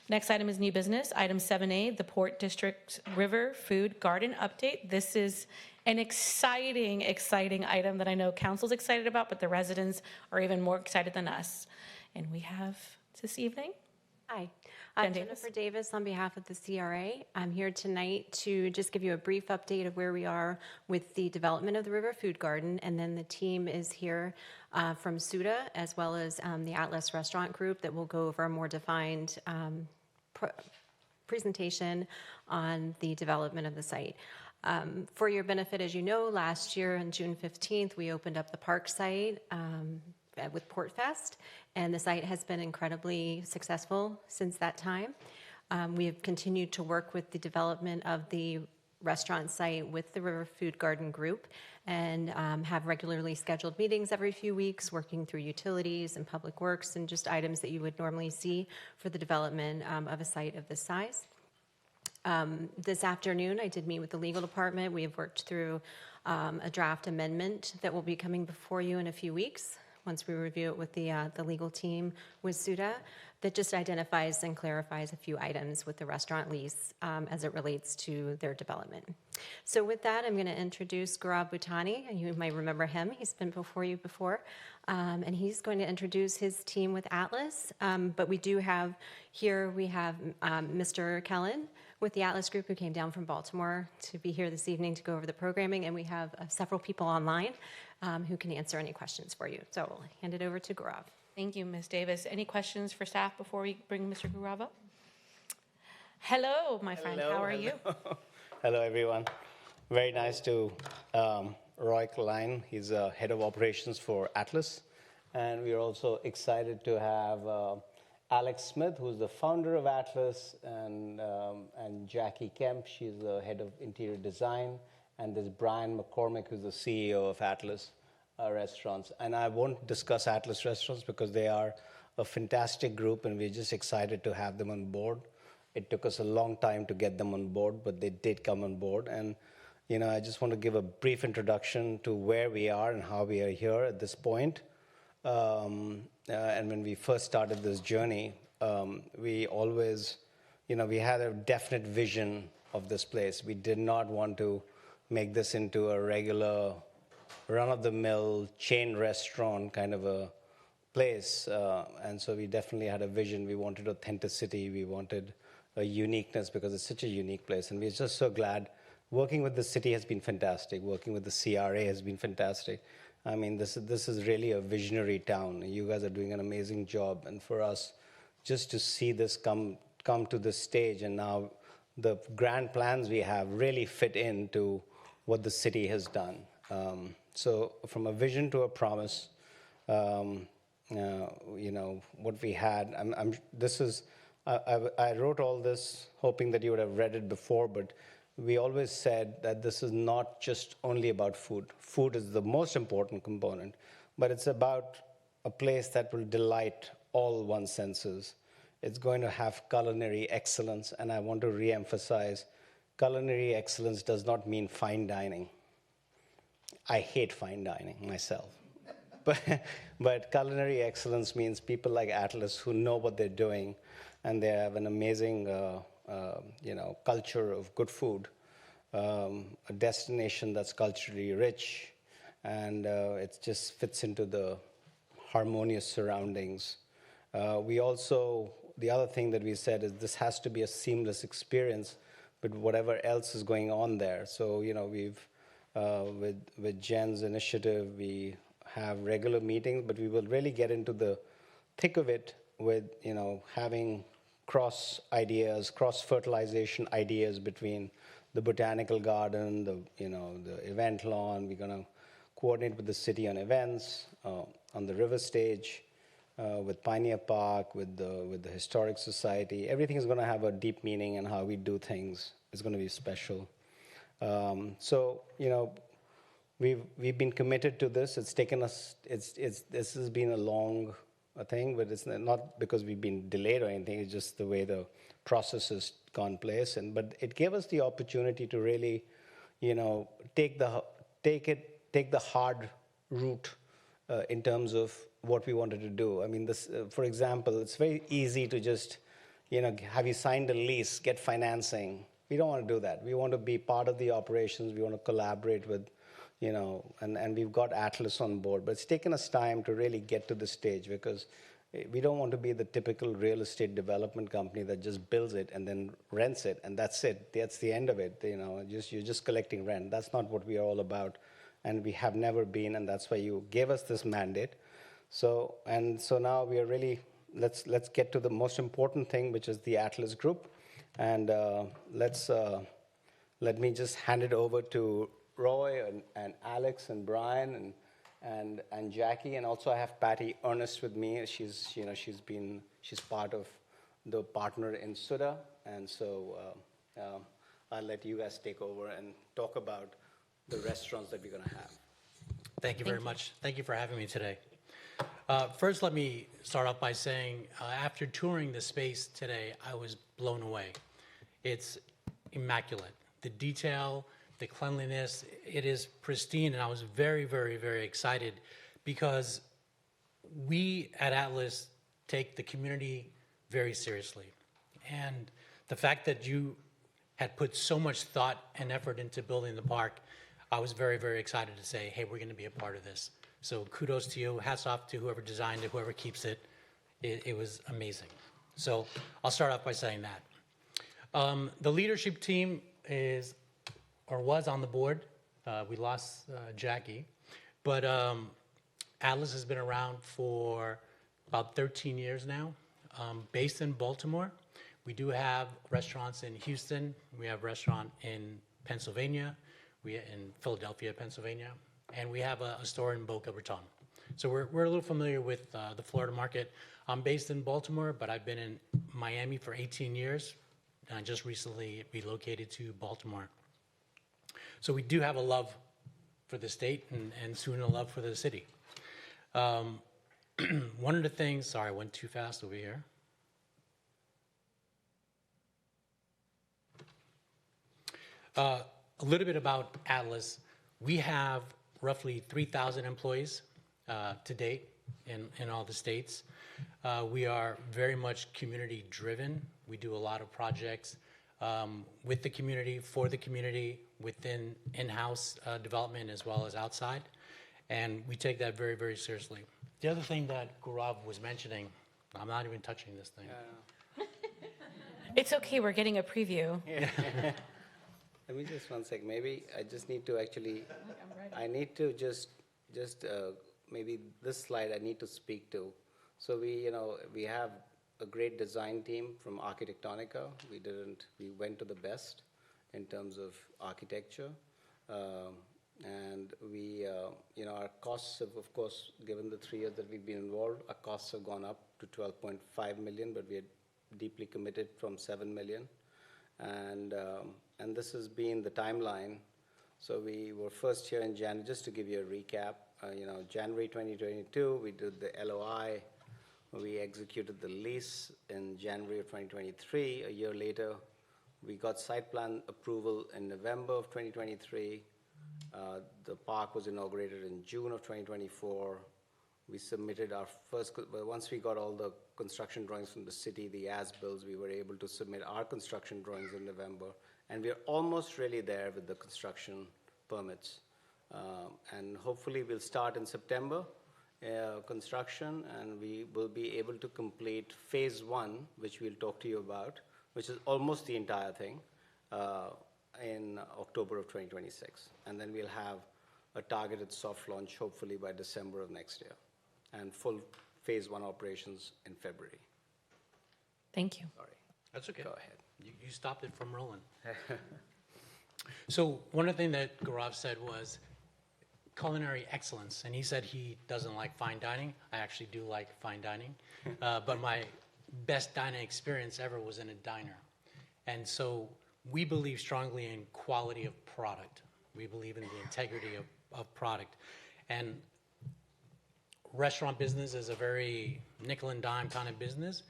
Next item is new business. Item 7A, the Port District River Food Garden update. This is an exciting item that I know council's excited about, but the residents are even more excited than us. And we have this evening. Hi, I'm Jen Jennifer Davis on behalf of the CRA. I'm here tonight to just give you a brief update of where we are with the development of the River Food Garden, and then the team is here from SUDA as well as the Atlas Restaurant Group that will go over a more defined presentation on the development of the site. For your benefit, as you know, last year on June 15th, we opened up the park site with PortFest, and the site has been incredibly successful since that time. We have continued to work with the development of the restaurant site with the River Food Garden Group and have regularly scheduled meetings every few weeks, working through utilities and public works and just items that you would normally see for the development of a site of this size. This afternoon, I did meet with the legal department. We have worked through a draft amendment that will be coming before you in a few weeks, once we review it with the legal team with SUDA, that just identifies and clarifies a few items with the restaurant lease as it relates to their development. So with that, I'm going to introduce Gaurav Bhutani, and you might remember him. He's been before you before, and he's going to introduce his team with Atlas. But we do have here, we have Mr. Kellen with the Atlas Group, who came down from Baltimore to be here this evening to go over the programming, and we have several people online who can answer any questions for you. So I'll hand it over to Gaurav. Thank you, Ms. Davis. Any questions for staff before we bring Mr. Gaurav up? Hello, my friend. How are you? Hello, everyone. Very nice to Roy Klein. He's head of operations for Atlas. And we're also excited to have Alex Smith, who's the founder of Atlas, and Jackie Kemp. She's the head of interior design. And there's Brian McCormick, who's the CEO of Atlas Restaurants. And I won't discuss Atlas Restaurants because they are a fantastic group, and we're just excited to have them on board. It took us a long time to get them on board, but they did come on board. And I just want to give a brief introduction to where we are and how we are here at this point. And when we first started this journey, we always, we had a definite vision of this place. We did not want to make this into a regular run-of-the-mill chain restaurant kind of a place. And so we definitely had a vision. We wanted authenticity. We wanted a uniqueness because it's such a unique place. And we're just so glad. Working with the city has been fantastic. Working with the CRA has been fantastic. I mean, this is really a visionary town. You guys are doing an amazing job. And for us, just to see this come to this stage, and now the grand plans we have really fit into what the city has done. So from a vision to a promise, what we had, I wrote all this hoping that you would have read it before, but we always said that this is not just only about food. Food is the most important component, but it's about a place that will delight all one's senses. It's going to have culinary excellence, and I want to reemphasize, culinary excellence does not mean fine dining. I hate fine dining myself. But culinary excellence means people like Atlas who know what they're doing, and they have an amazing culture of good food, a destination that's culturally rich, and it just fits into the harmonious surroundings. The other thing that we said is this has to be a seamless experience with whatever else is going on there. So, we've, with Jen's initiative, we have regular meetings, but we will really get into the thick of it with, having cross-fertilization ideas between the botanical garden, the event lawn. We're going to coordinate with the city on events, on the river stage, with Pioneer Park, with the Historic Society. Everything is going to have a deep meaning, and how we do things is going to be special. We've been committed to this. It's taken us. This has been a long thing, but it's not because we've been delayed or anything. It's just the way the process has gone place. But it gave us the opportunity to really, take the hard route in terms of what we wanted to do. I mean, for example, it's very easy to just, have you signed a lease, get financing. We don't want to do that. We want to be part of the operations. We want to collaborate with, and we've got Atlas on board. But it's taken us time to really get to this stage because we don't want to be the typical real estate development company that just builds it and then rents it, and that's it. That's the end of it. You're just collecting rent. That's not what we are all about, and we have never been, and that's why you gave us this mandate. So now we are really, let's get to the most important thing, which is the Atlas Group, and let me just hand it over to Roy and Alex and Brian and Jackie, and also I have Patty Ernest with me. She's part of the partner in Suda, and so I'll let you guys take over and talk about the restaurants that we're going to have. Thank you very much. Thank you for having me today. First, let me start off by saying, after touring the space today, I was blown away. It's immaculate. The detail, the cleanliness, it is pristine, and I was very, very, very excited because we at Atlas take the community very seriously. And the fact that you had put so much thought and effort into building the park, I was very, very excited to say, hey, we're going to be a part of this. So kudos to you. Hats off to whoever designed it, whoever keeps it. It was amazing. So I'll start off by saying that. The leadership team was on the board. We lost Jackie. But Atlas has been around for about 13 years now, based in Baltimore. We do have restaurants in Houston. We have a restaurant in Pennsylvania. In Philadelphia, Pennsylvania. And we have a store in Boca Raton. So we're a little familiar with the Florida market. I'm based in Baltimore, but I've been in Miami for 18 years. And I just recently relocated to Baltimore. So we do have a love for the state and soon a love for the city. One of the things, sorry, I went too fast over here. A little bit about Atlas. We have roughly 3,000 employees to date in all the states. We are very much community driven. We do a lot of projects with the community, for the community, within in-house development as well as outside. And we take that very, very seriously. The other thing that Gaurav was mentioning, I'm not even touching this thing. It's okay, we're getting a preview. Let me just one sec. Maybe I just need to actually, I need to just maybe this slide I need to speak to. So we have a great design team from Architectonica. We went to the best in terms of architecture. And our costs have, of course, given the 3 years that we've been involved, our costs have gone up to 12.5 million, but we are deeply committed from 7 million. And this has been the timeline. So we were first here in January, just to give you a recap, January 2022, we did the LOI. We executed the lease in January of 2023. A year later, we got site plan approval in November of 2023. The park was inaugurated in June of 2024. We submitted our first, once we got all the construction drawings from the city, the as-bills, we were able to submit our construction drawings in November. And we're almost really there with the construction permits. And hopefully we'll start in September construction, and we will be able to complete phase 1, which we'll talk to you about, which is almost the entire thing, in October of 2026. And then we'll have a targeted soft launch, hopefully by December of next year, and full phase 1 operations in February. Thank you. Sorry. That's okay. Go ahead. You stopped it from rolling. So one of the things that Gaurav said was culinary excellence, and he said he doesn't like fine dining. I actually do like fine dining, but my best dining experience ever was in a diner. And so we believe strongly in quality of product. We believe in the integrity of product. And restaurant business is a very nickel and dime kind of business.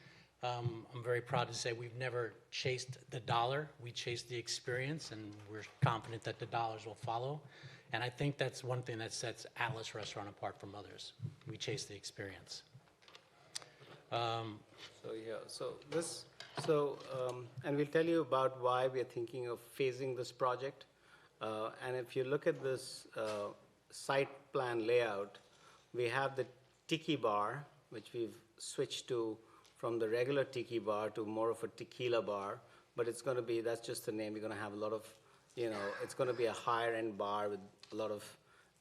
I'm very proud to say we've never chased the dollar. We chased the experience, and we're confident that the dollars will follow. And I think that's one thing that sets Atlas Restaurant apart from others. We chase the experience. So this So, and we'll tell you about why we are thinking of phasing this project. And if you look at this site plan layout, we have the tiki bar, which we've switched to from the regular tiki bar to more of a tequila bar. But it's going to be, that's just the name. We're going to have a lot of, it's going to be a higher end bar with a lot of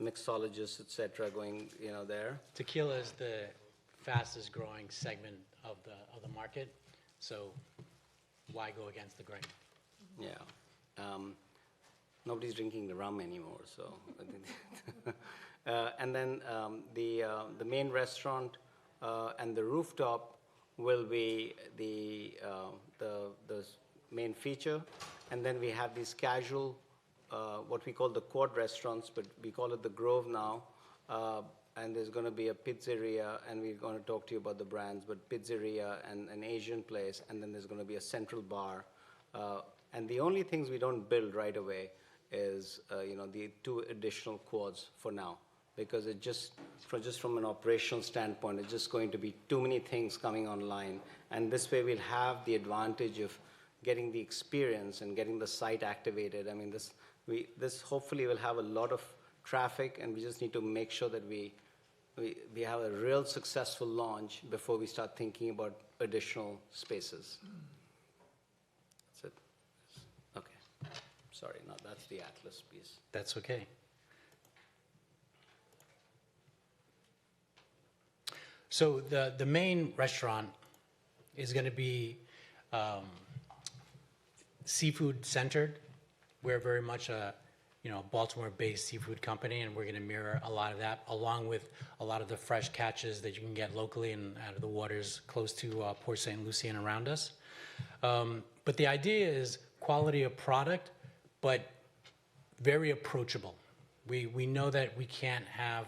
mixologists, et cetera, going, there. Tequila is the fastest growing segment of the market, so why go against the grain? Yeah. Nobody's drinking the rum anymore, so. And then the main restaurant and the rooftop will be the main feature. And then we have these casual, what we call the quad restaurants, but we call it the Grove now. And there's going to be a pizzeria, and we're going to talk to you about the brands, but pizzeria and an Asian place, and then there's going to be a central bar. And the only things we don't build right away is, the 2 additional quads for now, because it just from an operational standpoint, it's just going to be too many things coming online. And this way we'll have the advantage of getting the experience and getting the site activated. I mean, this hopefully will have a lot of traffic, and we just need to make sure that we have a real successful launch before we start thinking about additional spaces. That's it. Okay. Sorry, no, that's the Atlas piece. That's okay. So the main restaurant is going to be seafood centered. We're very much a Baltimore-based seafood company, and we're going to mirror a lot of that, along with a lot of the fresh catches that you can get locally and out of the waters close to Port St. Lucie and around us. But the idea is quality of product, but very approachable. We know that we can't have,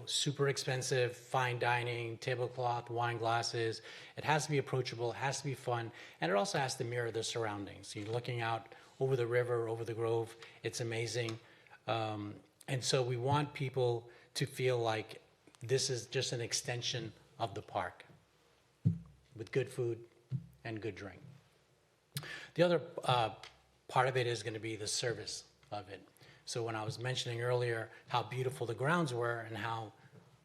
super expensive fine dining, tablecloth, wine glasses. It has to be approachable, it has to be fun, and it also has to mirror the surroundings. You're looking out over the river, over the Grove. It's amazing. And so we want people to feel like this is just an extension of the park with good food and good drink. The other part of it is going to be the service of it. So when I was mentioning earlier how beautiful the grounds were and how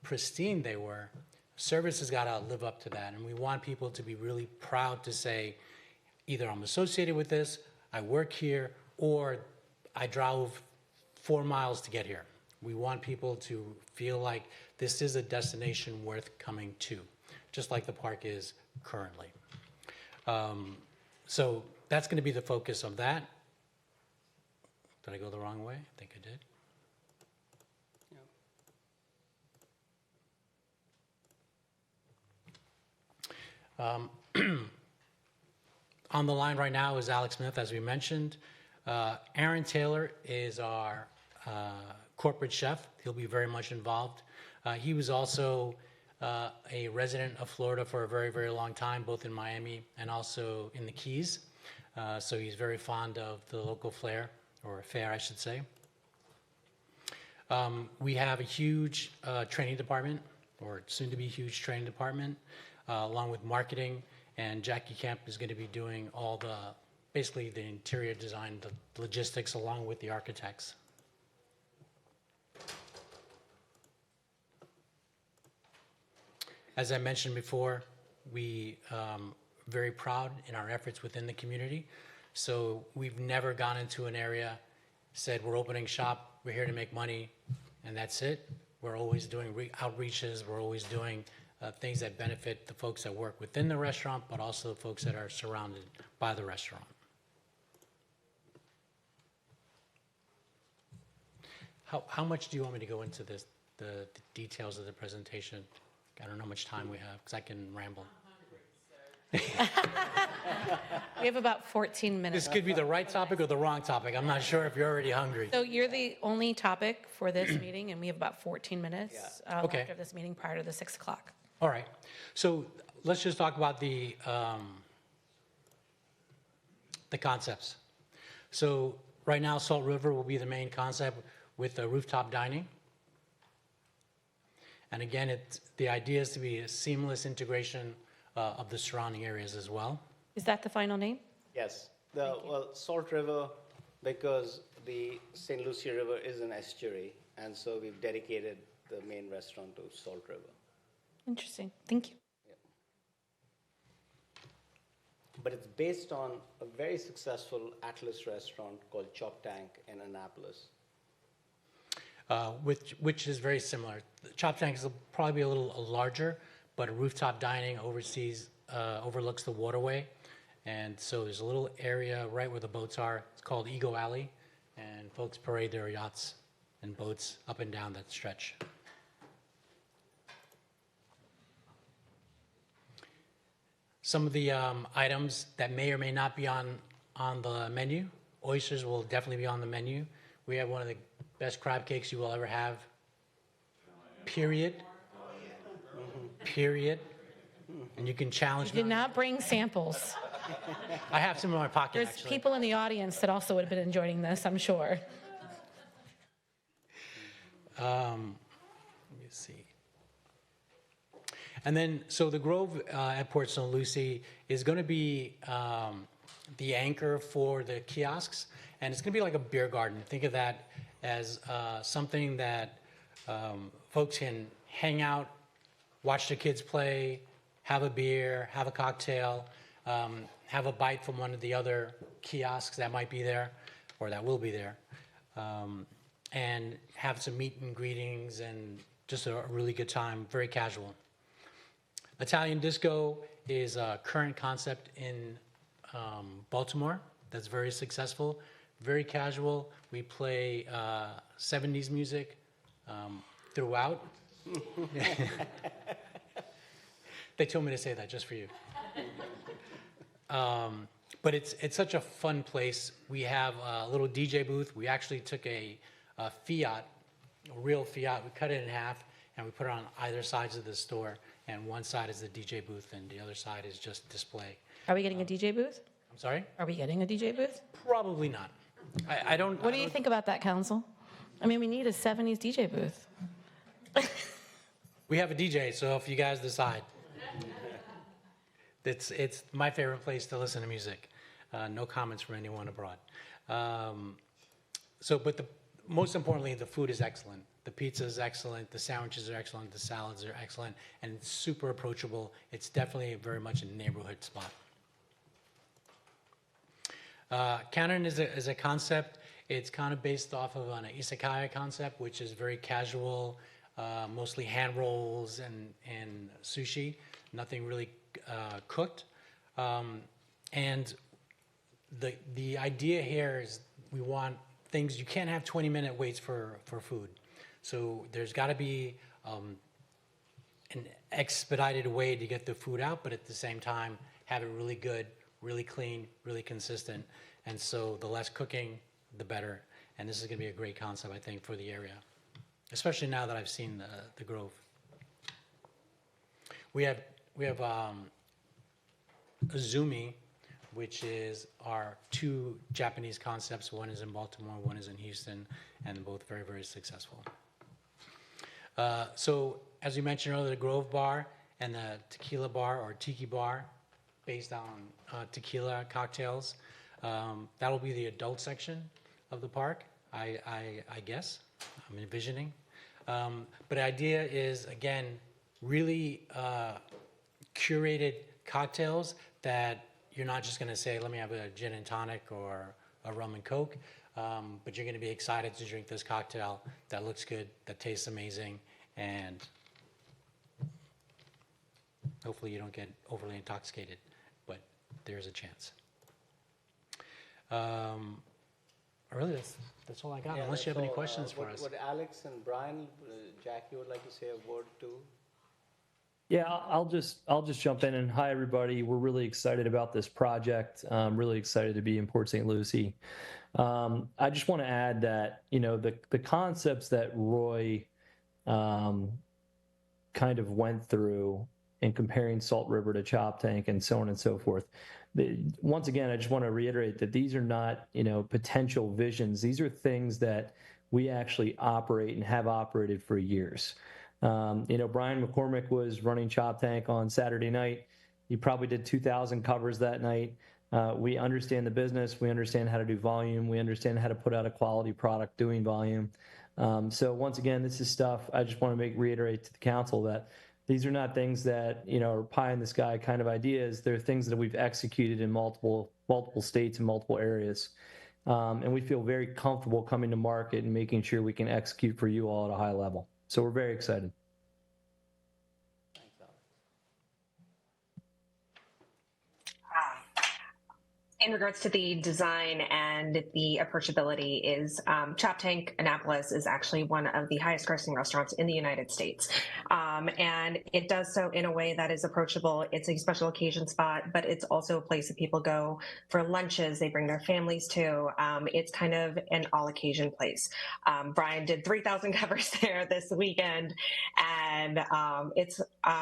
pristine they were, service has got to live up to that. And we want people to be really proud to say, either I'm associated with this, I work here, or I drove 4 miles to get here. We want people to feel like this is a destination worth coming to, just like the park is currently. So that's going to be the focus of that. Did I go the wrong way? I think I did. On the line right now is Alex Smith, as we mentioned. Aaron Taylor is our corporate chef. He'll be very much involved. He was also a resident of Florida for a very, very long time, both in Miami and also in the Keys. So he's very fond of the local flair, or fare, I should say. We have a huge training department, or soon to be huge training department, along with marketing. And Jackie Kemp is going to be doing all basically the interior design, the logistics, along with the architects. As I mentioned before, we very proud in our efforts within the community. So we've never gone into an area, said we're opening shop, we're here to make money, and that's it. We're always doing outreaches, we're always doing things that benefit the folks that work within the restaurant, but also the folks that are surrounded by the restaurant. How much do you want me to go into this, the details of the presentation? I don't know how much time we have, because I can ramble. We have about 14 minutes. This could be the right topic or the wrong topic. I'm not sure if you're already hungry. So you're the only topic for this meeting, and we have about 14 minutes Okay. after this meeting prior to the 6 o'clock. All right. So let's just talk about the concepts. So right now, Salt River will be the main concept with the rooftop dining. And again, the idea is to be a seamless integration of the surrounding areas as well. Is that the final name? Yes, well, Salt River, because the St. Lucie River is an estuary, and so we've dedicated the main restaurant to Salt River. Interesting. Thank you. But it's based on a very successful Atlas restaurant called Chop Tank in Annapolis. Which is very similar. The Chop Tank is probably be a little larger, but rooftop dining overlooks the waterway. And so there's a little area right where the boats are. It's called Ego Alley, and folks parade their yachts and boats up and down that stretch. Some of the items that may or may not be on the menu. Oysters will definitely be on the menu. We have one of the best crab cakes you will ever have. Period. Period. And you can challenge You did me. not bring samples. I have some in my pocket, There's actually. people in the audience that also would have been enjoying this, I'm sure. Let me see. And then, so the Grove at Port St. Lucie is going to be the anchor for the kiosks, and it's going to be like a beer garden. Think of that as something that folks can hang out, watch the kids play, have a beer, have a cocktail, have a bite from one of the other kiosks that might be there, or that will be there, and have some meet and greetings and just a really good time, very casual. Italian Disco is a current concept in Baltimore that's very successful, very casual. We play 70s music throughout. They told me to say that just for you. But it's such a fun place. We have a little DJ booth. We actually took a Fiat, a real Fiat. We cut it in half and we put it on either sides of the store. And one side is the DJ booth and the other side is just display. Are we getting a DJ booth? I'm sorry? Are we getting a DJ booth? Probably not. I don't. What do you think about that, Council? I mean, we need a 70s DJ booth. We have a DJ, so if you guys decide. It's my favorite place to listen to music. No comments from anyone abroad. But most importantly, the food is excellent. The pizza is excellent. The sandwiches are excellent. The salads are excellent, and it's super approachable. It's definitely very much a neighborhood spot. Canon is a concept. It's kind of based off of an izakaya concept, which is very casual, mostly hand rolls and sushi. Nothing really cooked. And the idea here is we want things, you can't have 20-minute waits for food. So there's got to be an expedited way to get the food out, but at the same time, have it really good, really clean, really consistent. And so the less cooking, the better. And this is going to be a great concept, I think, for the area, especially now that I've seen the Grove. We have Azumi, which is our two Japanese concepts. One is in Baltimore, one is in Houston, and both very, very successful. So as we mentioned earlier, the Grove Bar and the Tequila Bar or Tiki Bar, based on tequila cocktails. That'll be the adult section of the park, I guess. I'm envisioning. But the idea is, again, really curated cocktails that you're not just going to say, let me have a gin and tonic or a rum and coke, but you're going to be excited to drink this cocktail that looks good, that tastes amazing, and hopefully you don't get overly intoxicated, but there's a chance. Really, that's all I got, unless you have any questions for us. Would Alex and Brian, Jackie would like to say a word too? Yeah, I'll just jump in and hi everybody. We're really excited about this project. Really excited to be in Port St. Lucie. I just want to add that the concepts that Roy kind of went through in comparing Salt River to Chop Tank and so on and so forth. Once again, I just want to reiterate that these are not potential visions. These are things that we actually operate and have operated for years. Brian McCormick was running Chop Tank on Saturday night. You probably did 2,000 covers that night. We understand the business. We understand how to do volume. We understand how to put out a quality product doing volume. So once again, this is stuff I just want to reiterate to the council that these are not things that, are pie in the sky kind of ideas. They're things that we've executed in multiple states and multiple areas. And we feel very comfortable coming to market and making sure we can execute for you all at a high level. So we're very excited. In regards to the design and the approachability, is Chop Tank Annapolis is actually one of the highest grossing restaurants in the United States. And it does so in a way that is approachable. It's a special occasion spot, but it's also a place that people go for lunches. They bring their families to. It's kind of an all occasion place. Brian did 3,000 covers there this weekend. And it's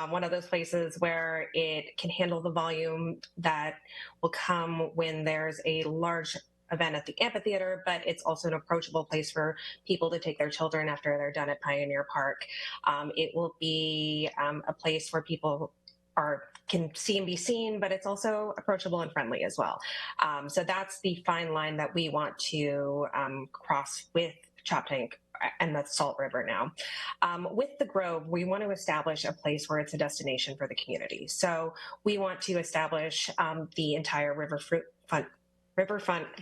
one of those places where it can handle the volume that will come when there's a large event at the amphitheater, but it's also an approachable place for people to take their children after they're done at Pioneer Park. It will be a place where people can see and be seen, but it's also approachable and friendly as well. So that's the fine line that we want to cross with Chop Tank and the Salt River now. With the Grove, we want to establish a place where it's a destination for the community. So we want to establish the entire Riverfront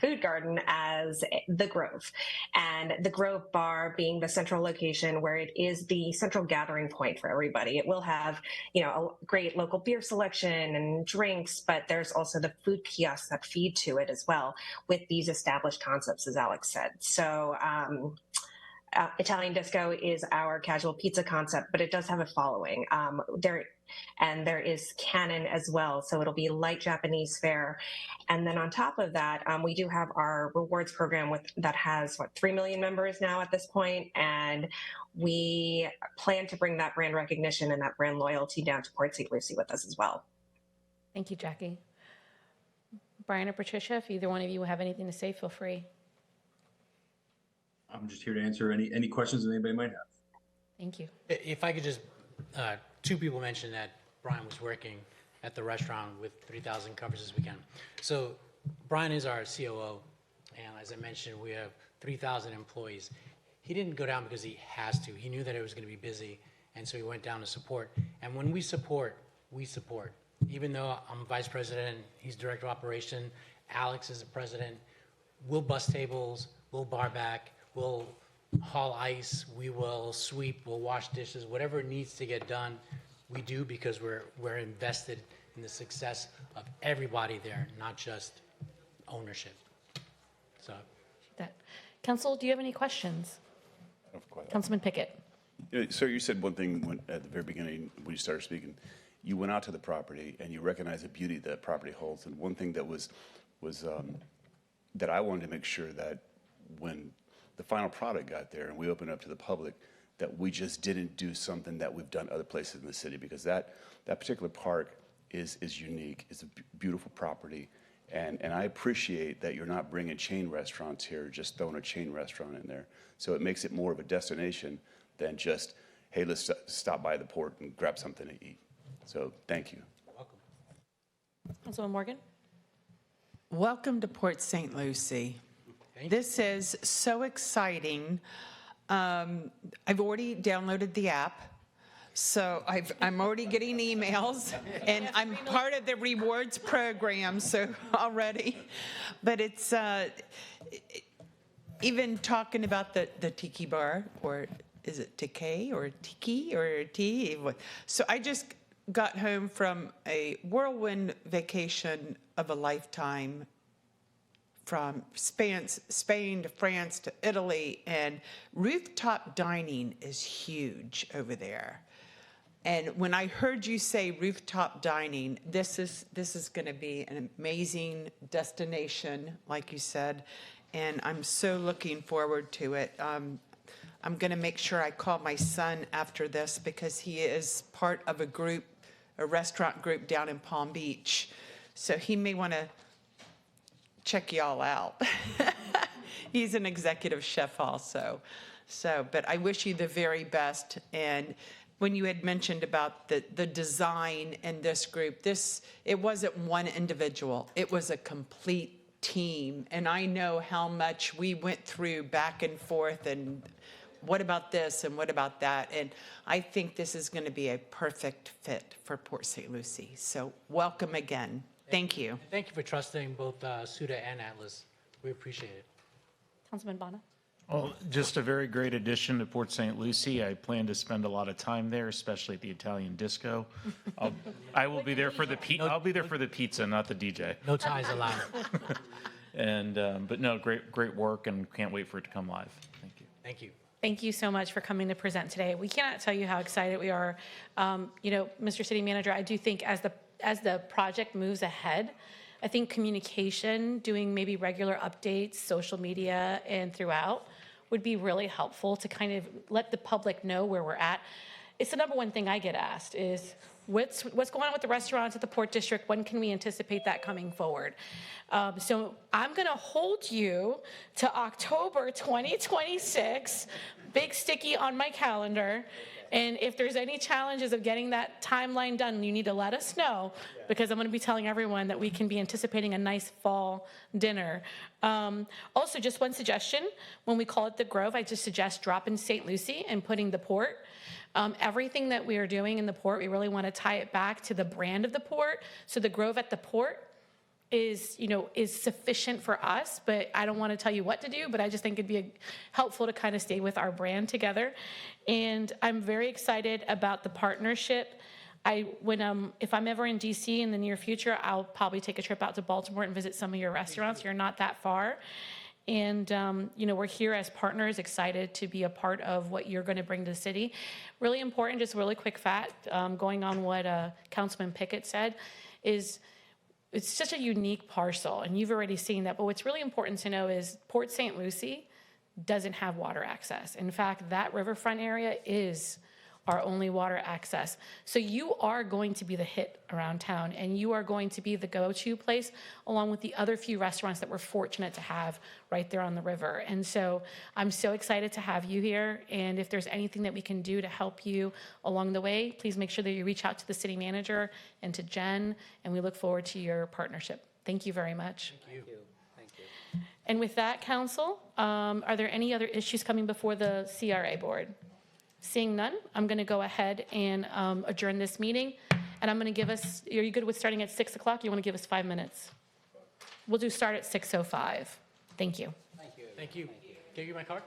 Food Garden as the Grove, and the Grove Bar being the central location where it is the central gathering point for everybody. It will have, a great local beer selection and drinks, but there's also the food kiosks that feed to it as well with these established concepts, as Alex said. So Italian Disco is our casual pizza concept, but it does have a following. There is Canon as well, so it'll be light Japanese fare. And then on top of that, we do have our rewards program that has 3 million members now at this point, and we plan to bring that brand recognition and that brand loyalty down to Port St. Lucie with us as well. Thank you, Jackie. Brian or Patricia, if either one of you have anything to say, feel free. I'm just here to answer any questions that anybody might have. Thank you. If I could just, two people mentioned that Brian was working at the restaurant with 3,000 covers this weekend. So Brian is our COO, and as I mentioned, we have 3,000 employees. He didn't go down because he has to. He knew that it was going to be busy, and so he went down to support. And when we support, we support. Even though I'm vice president, he's director of operation, Alex is the president, we'll bus tables, we'll bar back, we'll haul ice, we will sweep, we'll wash dishes, whatever needs to get done, we do, because we're invested in the success of everybody there, not just ownership. So, That. Council, do you have any questions? Councilman Pickett. Sir, you said one thing at the very beginning when you started speaking. You went out to the property and you recognized the beauty that property holds. And one thing that was that I wanted to make sure that when the final product got there and we opened up to the public, that we just didn't do something that we've done other places in the city, because that particular park is unique. It's a beautiful property. And I appreciate that you're not bringing chain restaurants here, just throwing a chain restaurant in there. So it makes it more of a destination than just, hey, let's stop by the port and grab something to eat. So thank you. welcome. Councilman Morgan. Welcome to Port St. Lucie. This is so exciting. I've already downloaded the app, so I'm already getting emails, and I'm part of the rewards program, so already. But it's even talking about the tiki bar, or is it tiki or tiki or tea? So I just got home from a whirlwind vacation of a lifetime, from Spain to France to Italy, and rooftop dining is huge over there. And when I heard you say rooftop dining, this is going to be an amazing destination, like you said, and I'm so looking forward to it. I'm going to make sure I call my son after this, because he is part of a restaurant group down in Palm Beach, so he may want to check y'all out. He's an executive chef also. But I wish you the very best. And when you had mentioned about the design and this group, it wasn't one individual, it was a complete team. And I know how much we went through back and forth and what about this and what about that? And I think this is going to be a perfect fit for Port St. Lucie. So welcome again. Thank you. Thank you for trusting both SUDA and Atlas. We appreciate it. Councilman Bonner? Well, just a very great addition to Port St. Lucie. I plan to spend a lot of time there, especially at the Italian disco. I will be there for the I'll be there for the pizza, not the DJ. No ties allowed. And but no, great work, and can't wait for it to come live. Thank you. Thank you. Thank you so much for coming to present today. We cannot tell you how excited we are. Mr. City Manager, I do think as the project moves ahead, I think communication, doing maybe regular updates, social media, and throughout would be really helpful to kind of let the public know where we're at. It's the number one thing I get asked is, what's going on with the restaurants at the Port District? When can we anticipate that coming forward? So I'm gonna hold you to October 2026, big sticky on my calendar. And if there's any challenges of getting that timeline done, you need to let us know, because I'm going to be telling everyone that we can be anticipating a nice fall dinner. Also, just one suggestion, when we call it the Grove, I just suggest dropping St. Lucie and putting the Port. Everything that we are doing in the Port, we really want to tie it back to the brand of the Port. So the Grove at the Port is sufficient for us, but I don't want to tell you what to do, but I just think it'd be helpful to kind of stay with our brand together. And I'm very excited about the partnership. If I'm ever in DC in the near future, I'll probably take a trip out to Baltimore and visit some of your restaurants. You're not that far. And, we're here as partners, excited to be a part of what you're going to bring to the city. Really important, just really quick fact, going on what Councilman Pickett said, is it's such a unique parcel, and you've already seen that. But what's really important to know is Port St. Lucie doesn't have water access. In fact, that riverfront area is our only water access. So you are going to be the hit around town, and you are going to be the go-to place, along with the other few restaurants that we're fortunate to have right there on the river. And so I'm so excited to have you here. And if there's anything that we can do to help you along the way, please make sure that you reach out to the city manager and to Jen, and we look forward to your partnership. Thank you very much. Thank you. And with that, council, are there any other issues coming before the CRA board? Seeing none, I'm going to go ahead and adjourn this meeting. And I'm going to give us, are you good with starting at 6 o'clock? You want to give us 5 minutes? We'll start at 6:05. Thank you. Thank you. Can you give my card?